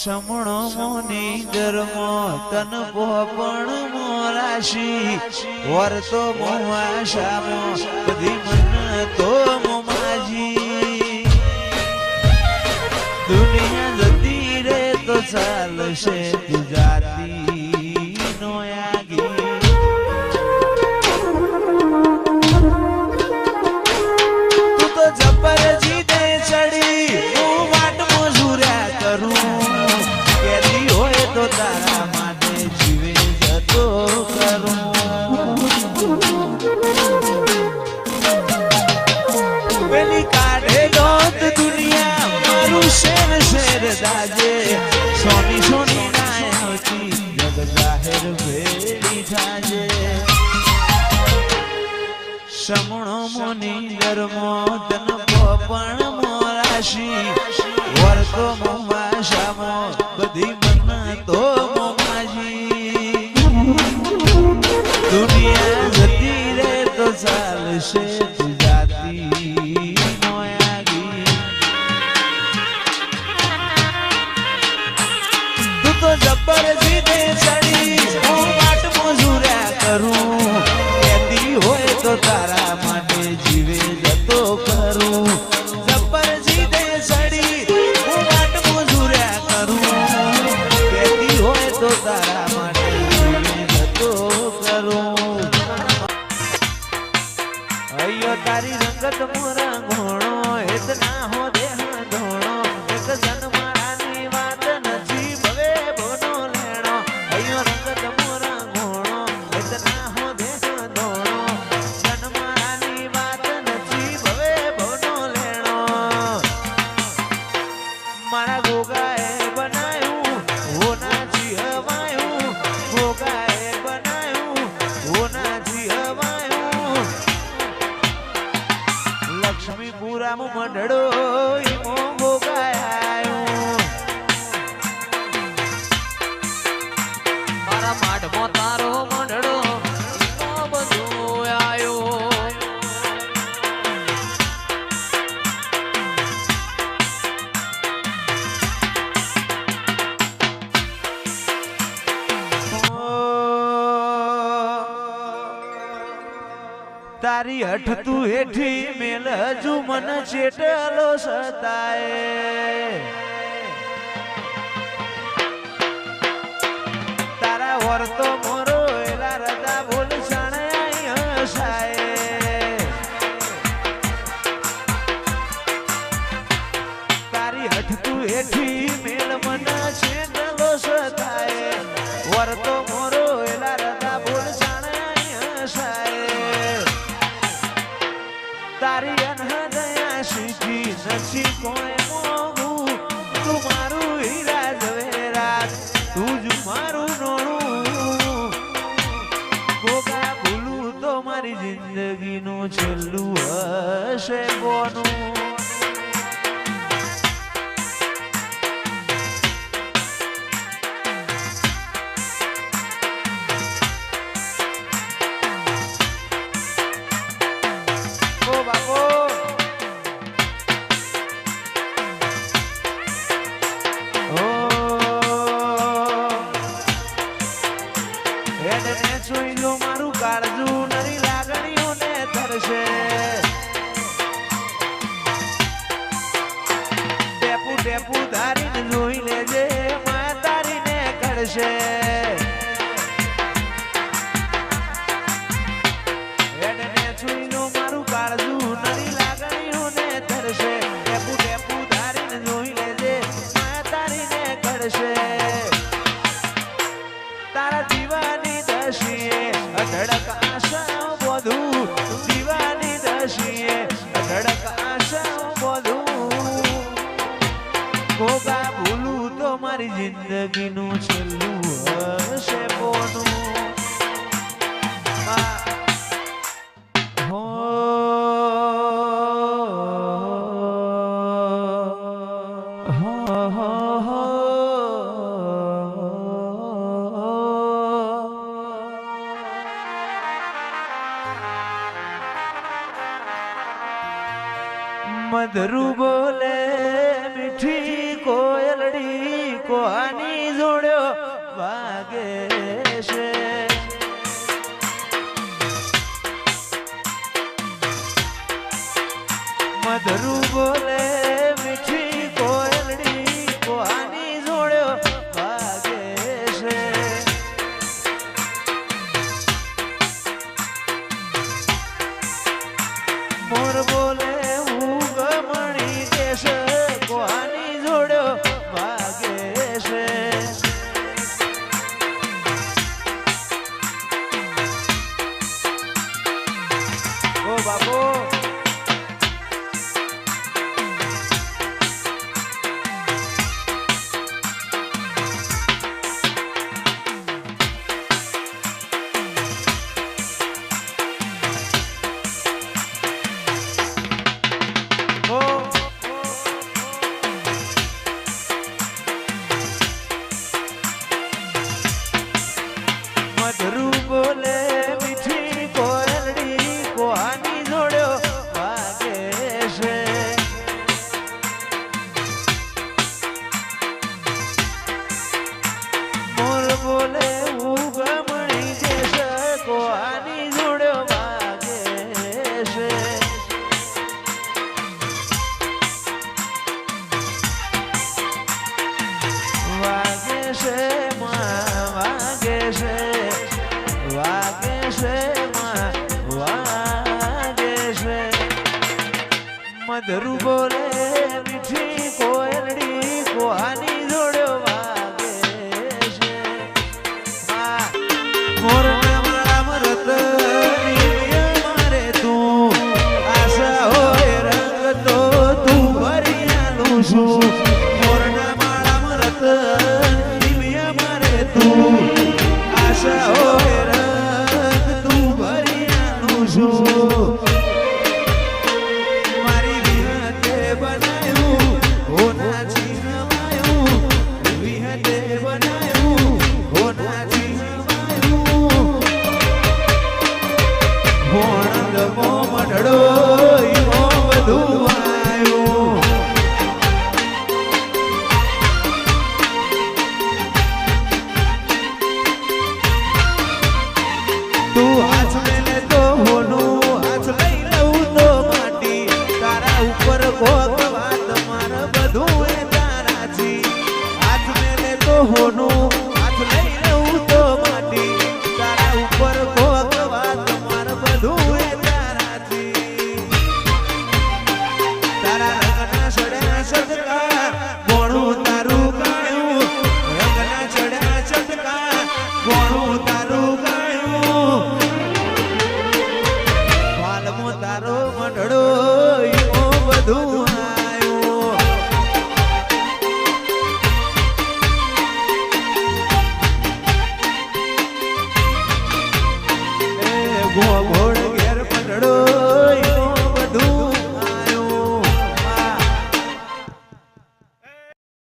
સમણો મોની ગરમો તન પોપણ મોરાશી વર્તો મોવાશામો બધી મન તો મોમાજી દુનિયા જતી રે તો ચાલશે ગુજરાતી નો યાગી તું તો જબર જીતે ચડી હું વાટ મજૂર્યા કરું તો તારા માટે જીવે જતો કરું પેલી કાઢે દોત દુનિયા મારું શેર શેર દાજે સોની સોની નાયતી જગ જાહેર ભેડી થાજે સમણો મોની ગરમો તન પોપણ મોરાશી વર્તો મોવાશામો બધી તો મોમાજી દુનિયા જતી રે તો ચાલશે ગુજરાતી નો યાગી તું તો જબર જીતે ચડી હું વાટ મજૂર્યા કરું કહેતી હોય તો તારા માટે જીવે જતો કરું જબર જીતે ચડી હું વાટ મજૂર્યા કરું તો તારા માટે જતો કરું અયો તારી રંગત મોરા ઘોણો હેત ના હો દેહ ધોણો એક જન્મારાની વાત નથી ભવે ભોનો લેણો અયો રંગત મોરા ઘોણો હેત ના હો દેહ ધોણો જન્મારાની વાત નથી ભવે ભોનો લેણો મારા ગોગાએ બનાયું હોના લક્ષ્મીપુરામાં મંડળો ઈમો ભોગાયો મારા માઢમાં તારો મંડળો ઈમો બધો આયો તારી હઠ તું હેઠી મેલ હજુ મન ચેટલો સતાય તારા વર્તો મોરો એલા રજા બોલ શણાય હસાય તારી હઠ તું હેઠી મેલ મન ચેટલો સતાય વર્તો મોરો એલા રજા બોલ શણાય હસાય તારી અનહદયા સીધી નથી કોઈ મોગું તું મારું હીરા ઝવેરાત તું જ મારું નોણું ગોગા ભૂલું તો મારી જિંદગીનું છેલ્લું હશે બોનું મારું કાળજુ નરી લાગણીઓને તરશે ટેપુ ટેપુ ધારીને જોઈ લેજે માં તારીને કરશે મારું કાળજુ નરી લાગણીઓને તરશે ટેપુ ટેપુ ધારીને જોઈ લેજે માં તારીને કરશે તારા દીવાની દશીએ અઢળક આશા બધું દીવાની દશીએ અઢળક આશા બધું ગોગા ભૂલું તો મારી જિંદગીનું છેલ્લું હશે બોનું મધરુ બોલે મીઠી કોયલડી કોની જોડ્યો વાગે છે મધરું બોલે મીઠી કોયલડી કોની જોડ્યો વાગે છે મોર બોલે હું ગમણી દેશ કોની જોડ્યો વાગે છે ઓ બાપુ મધરું બોલે મીઠી કોયલડી કોની જોડ્યો વાગે છે મોર બોલે હું ગમણી દેશ કોની જોડ્યો વાગે છે વાગે છે વાગે છે વાગે છે વાગે છે મધરું બોલે મીઠી કોયલડી કોની જોડ્યો વાગે છે મોરના માળામાં રતની મારે તું આશા હોય રંગ તો તું ભરી આલું છું મોરના માળામાં રતની મારે તું આશા હોય રંગ તું ભરી આલું છું મારી વિહતે બનાયું હોના છીનવાયું વિહતે બનાયું હોના છીનવાયું ભોણંદ મો મઢડો ઈમો બધું આવ્યું તું હાથ મેલે તો હોનું હાથ લઈ લઉં તો માટી તારા ઉપર કોક વાત માર બધું એ તારાથી હાથ મેલે તો હોનું હાથ લઈ લઉં તો માટી તારા ઉપર કોક વાત માર બધું એ તારાથી તારા રંગના સડ્યા સદકા ગોણું તારું ગાયું રંગના ચડ્યા સદકા ગોણું તારું ગાયું વાલમો તારો મઢડો ઈમો બધું આવ્યું એ ગોગો